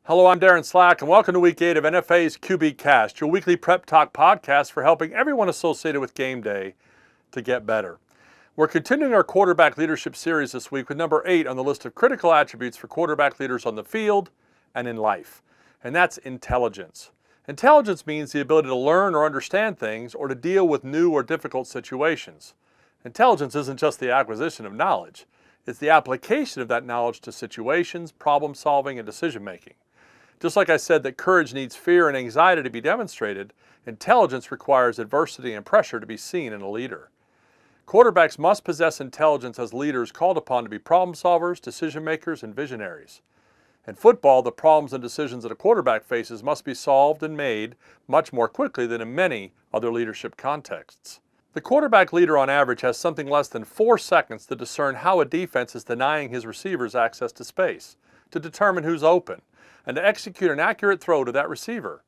Hello, I'm Darren Slack, and welcome to Week 8 of NFA's QB Cast, your weekly prep talk podcast for helping everyone associated with game day to get better. We're continuing our quarterback leadership series this week with number 8 on the list of critical attributes for quarterback leaders on the field and in life, and that's intelligence. Intelligence means the ability to learn or understand things or to deal with new or difficult situations. Intelligence isn't just the acquisition of knowledge, it's the application of that knowledge to situations, problem solving, and decision making. Just like I said that courage needs fear and anxiety to be demonstrated, intelligence requires adversity and pressure to be seen in a leader. Quarterbacks must possess intelligence as leaders called upon to be problem solvers, decision makers, and visionaries. In football, the problems and decisions that a quarterback faces must be solved and made much more quickly than in many other leadership contexts. The quarterback leader on average has something less than 4 seconds to discern how a defense is denying his receivers access to space, to determine who's open, and to execute an accurate throw to that receiver.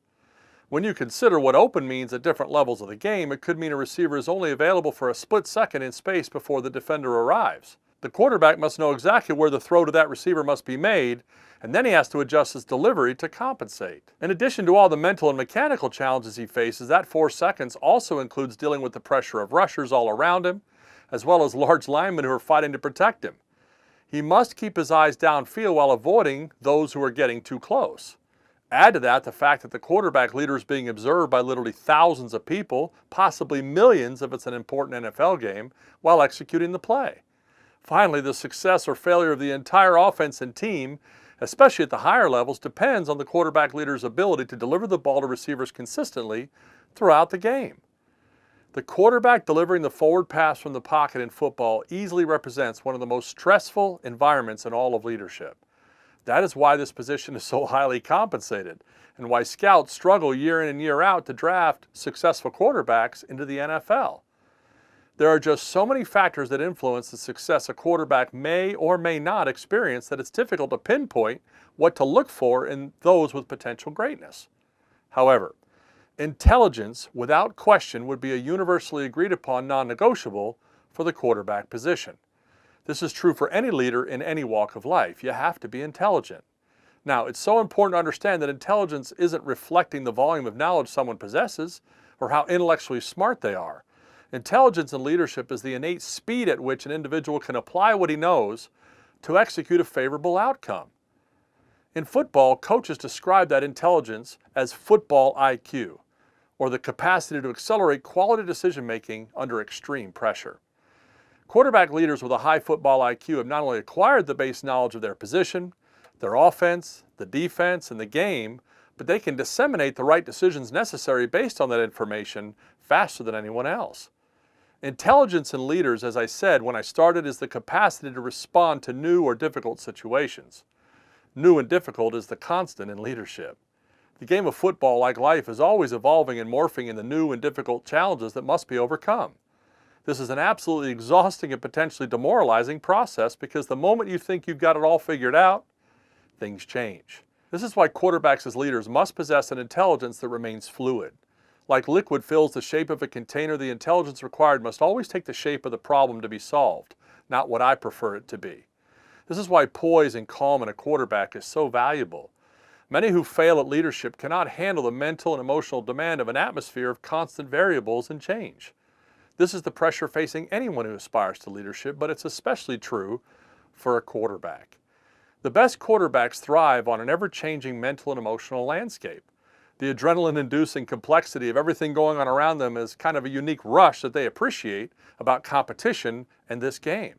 When you consider what open means at different levels of the game, it could mean a receiver is only available for a split second in space before the defender arrives. The quarterback must know exactly where the throw to that receiver must be made, and then he has to adjust his delivery to compensate. In addition to all the mental and mechanical challenges he faces, that 4 seconds also includes dealing with the pressure of rushers all around him, as well as large linemen who are fighting to protect him. He must keep his eyes downfield while avoiding those who are getting too close. Add to that the fact that the quarterback leader is being observed by literally thousands of people, possibly millions if it's an important NFL game, while executing the play. Finally, the success or failure of the entire offense and team, especially at the higher levels, depends on the quarterback leader's ability to deliver the ball to receivers consistently throughout the game. The quarterback delivering the forward pass from the pocket in football easily represents one of the most stressful environments in all of leadership. That is why this position is so highly compensated, and why scouts struggle year in and year out to draft successful quarterbacks into the NFL. There are just so many factors that influence the success a quarterback may or may not experience that it's difficult to pinpoint what to look for in those with potential greatness. However, intelligence, without question, would be a universally agreed upon non-negotiable for the quarterback position. This is true for any leader in any walk of life. You have to be intelligent. Now, it's so important to understand that intelligence isn't reflecting the volume of knowledge someone possesses or how intellectually smart they are. Intelligence in leadership is the innate speed at which an individual can apply what he knows to execute a favorable outcome. In football, coaches describe that intelligence as football IQ, or the capacity to accelerate quality decision-making under extreme pressure. Quarterback leaders with a high football IQ have not only acquired the base knowledge of their position, their offense, the defense, and the game, but they can disseminate the right decisions necessary based on that information faster than anyone else. Intelligence in leaders, as I said when I started, is the capacity to respond to new or difficult situations. New and difficult is the constant in leadership. The game of football, like life, is always evolving and morphing in the new and difficult challenges that must be overcome. This is an absolutely exhausting and potentially demoralizing process because the moment you think you've got it all figured out, things change. This is why quarterbacks as leaders must possess an intelligence that remains fluid. Like liquid fills the shape of a container, the intelligence required must always take the shape of the problem to be solved, not what I prefer it to be. This is why poise and calm in a quarterback is so valuable. Many who fail at leadership cannot handle the mental and emotional demand of an atmosphere of constant variables and change. This is the pressure facing anyone who aspires to leadership, but it's especially true for a quarterback. The best quarterbacks thrive on an ever-changing mental and emotional landscape. The adrenaline-inducing complexity of everything going on around them is kind of a unique rush that they appreciate about competition and this game.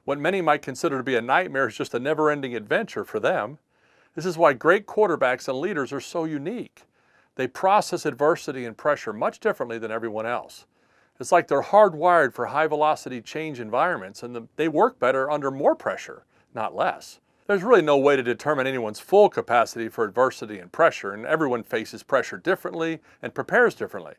What many might consider to be a nightmare is just a never-ending adventure for them. This is why great quarterbacks and leaders are so unique. They process adversity and pressure much differently than everyone else. It's like they're hardwired for high-velocity change environments, and they work better under more pressure, not less. There's really no way to determine anyone's full capacity for adversity and pressure, and everyone faces pressure differently and prepares differently.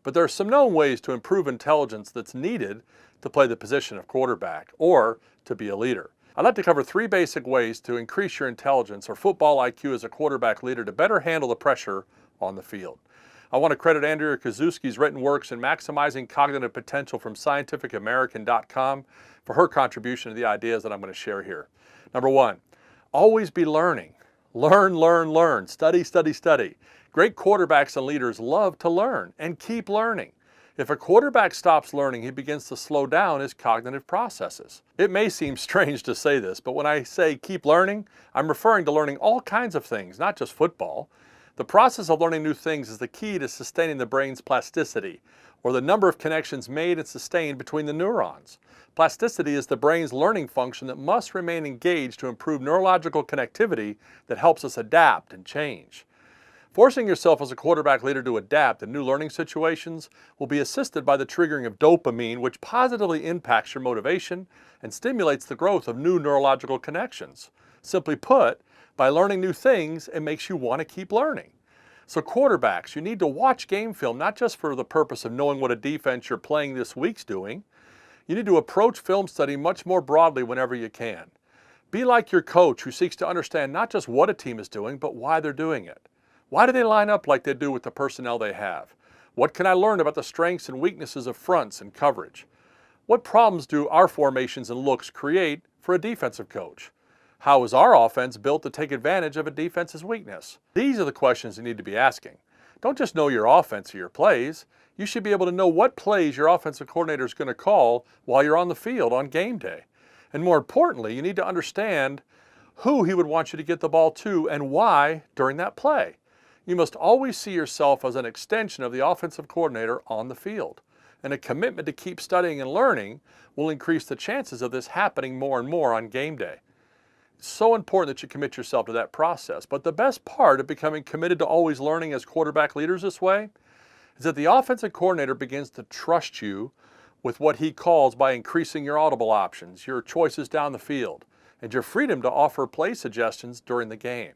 But there are some known ways to improve intelligence that's needed to play the position of quarterback or to be a leader. I'd like to cover 3 basic ways to increase your intelligence or football IQ as a quarterback leader to better handle the pressure on the field. I want to credit Andrea Kozuski's written works in Maximizing Cognitive Potential from ScientificAmerican.com for her contribution to the ideas that I'm going to share here. Number 1, always be learning. Learn, learn, learn. Study, study, study. Great quarterbacks and leaders love to learn and keep learning. If a quarterback stops learning, he begins to slow down his cognitive processes. It may seem strange to say this, but when I say keep learning, I'm referring to learning all kinds of things, not just football. The process of learning new things is the key to sustaining the brain's plasticity, or the number of connections made and sustained between the neurons. Plasticity is the brain's learning function that must remain engaged to improve neurological connectivity that helps us adapt and change. Forcing yourself as a quarterback leader to adapt in new learning situations will be assisted by the triggering of dopamine, which positively impacts your motivation and stimulates the growth of new neurological connections. Simply put, by learning new things, it makes you want to keep learning. So quarterbacks, you need to watch game film not just for the purpose of knowing what a defense you're playing this week's doing. You need to approach film study much more broadly whenever you can. Be like your coach who seeks to understand not just what a team is doing, but why they're doing it. Why do they line up like they do with the personnel they have? What can I learn about the strengths and weaknesses of fronts and coverage? What problems do our formations and looks create for a defensive coach? How is our offense built to take advantage of a defense's weakness? These are the questions you need to be asking. Don't just know your offense or your plays. You should be able to know what plays your offensive coordinator is going to call while you're on the field on game day. And more importantly, you need to understand who he would want you to get the ball to and why during that play. You must always see yourself as an extension of the offensive coordinator on the field. And a commitment to keep studying and learning will increase the chances of this happening more and more on game day. It's so important that you commit yourself to that process. But the best part of becoming committed to always learning as quarterback leaders this way is that the offensive coordinator begins to trust you with what he calls by increasing your audible options, your choices down the field, and your freedom to offer play suggestions during the game.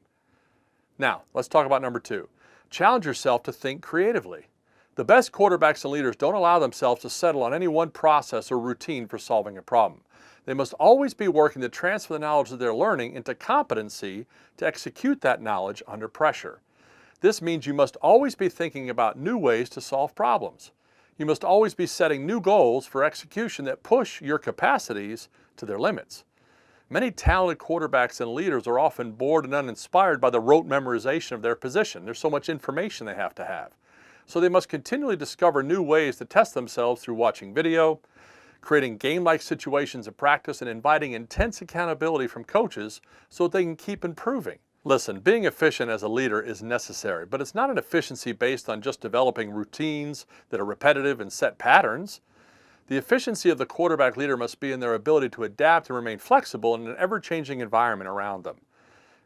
Now, let's talk about number 2. Challenge yourself to think creatively. The best quarterbacks and leaders don't allow themselves to settle on any one process or routine for solving a problem. They must always be working to transfer the knowledge that they're learning into competency to execute that knowledge under pressure. This means you must always be thinking about new ways to solve problems. You must always be setting new goals for execution that push your capacities to their limits. Many talented quarterbacks and leaders are often bored and uninspired by the rote memorization of their position. There's so much information they have to have. So they must continually discover new ways to test themselves through watching video, creating game-like situations of practice, and inviting intense accountability from coaches so that they can keep improving. Listen, being efficient as a leader is necessary, but it's not an efficiency based on just developing routines that are repetitive and set patterns. The efficiency of the quarterback leader must be in their ability to adapt and remain flexible in an ever-changing environment around them.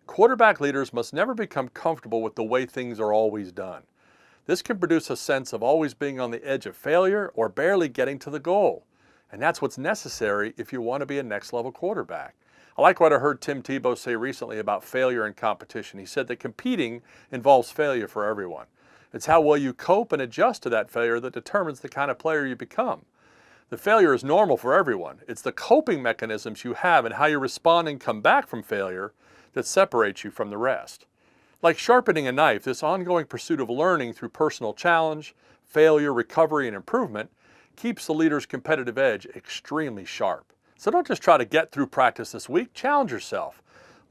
Quarterback leaders must never become comfortable with the way things are always done. This can produce a sense of always being on the edge of failure or barely getting to the goal. And that's what's necessary if you want to be a next-level quarterback. I like what I heard Tim Tebow say recently about failure in competition. He said that competing involves failure for everyone. It's how well you cope and adjust to that failure that determines the kind of player you become. The failure is normal for everyone. It's the coping mechanisms you have and how you respond and come back from failure that separates you from the rest. Like sharpening a knife, this ongoing pursuit of learning through personal challenge, failure, recovery, and improvement keeps the leader's competitive edge extremely sharp. So don't just try to get through practice this week, challenge yourself.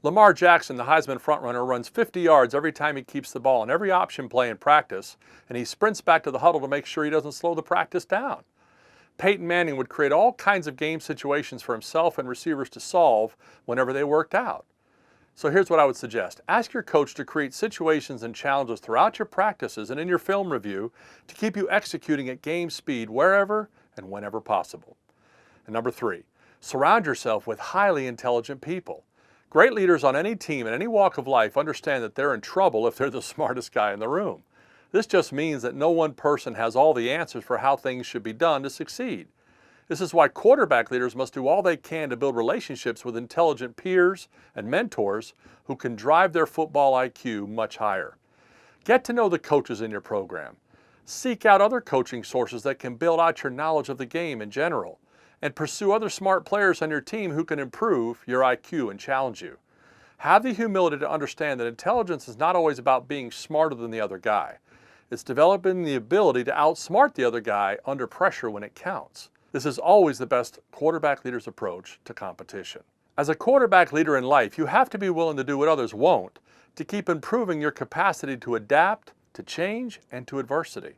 Lamar Jackson, the Heisman frontrunner, runs 50 yards every time he keeps the ball in every option play in practice, and he sprints back to the huddle to make sure he doesn't slow the practice down. Peyton Manning would create all kinds of game situations for himself and receivers to solve whenever they worked out. So here's what I would suggest. Ask your coach to create situations and challenges throughout your practices and in your film review to keep you executing at game speed wherever and whenever possible. And number 3, surround yourself with highly intelligent people. Great leaders on any team in any walk of life understand that they're in trouble if they're the smartest guy in the room. This just means that no one person has all the answers for how things should be done to succeed. This is why quarterback leaders must do all they can to build relationships with intelligent peers and mentors who can drive their football IQ much higher. Get to know the coaches in your program. Seek out other coaching sources that can build out your knowledge of the game in general, and pursue other smart players on your team who can improve your IQ and challenge you. Have the humility to understand that intelligence is not always about being smarter than the other guy. It's developing the ability to outsmart the other guy under pressure when it counts. This is always the best quarterback leader's approach to competition. As a quarterback leader in life, you have to be willing to do what others won't to keep improving your capacity to adapt, to change, and to adversity.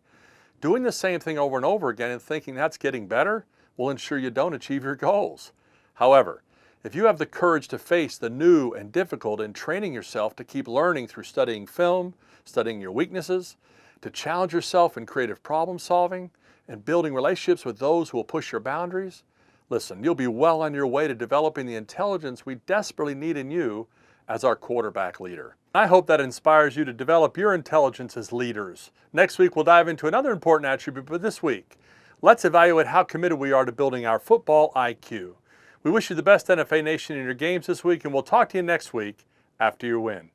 Doing the same thing over and over again and thinking that's getting better will ensure you don't achieve your goals. However, if you have the courage to face the new and difficult and training yourself to keep learning through studying film, studying your weaknesses, to challenge yourself in creative problem solving, and building relationships with those who will push your boundaries, listen, you'll be well on your way to developing the intelligence we desperately need in you as our quarterback leader. I hope that inspires you to develop your intelligence as leaders. Next week, we'll dive into another important attribute, but this week, let's evaluate how committed we are to building our football IQ. We wish you the best, NFA Nation, in your games this week, and we'll talk to you next week after your win.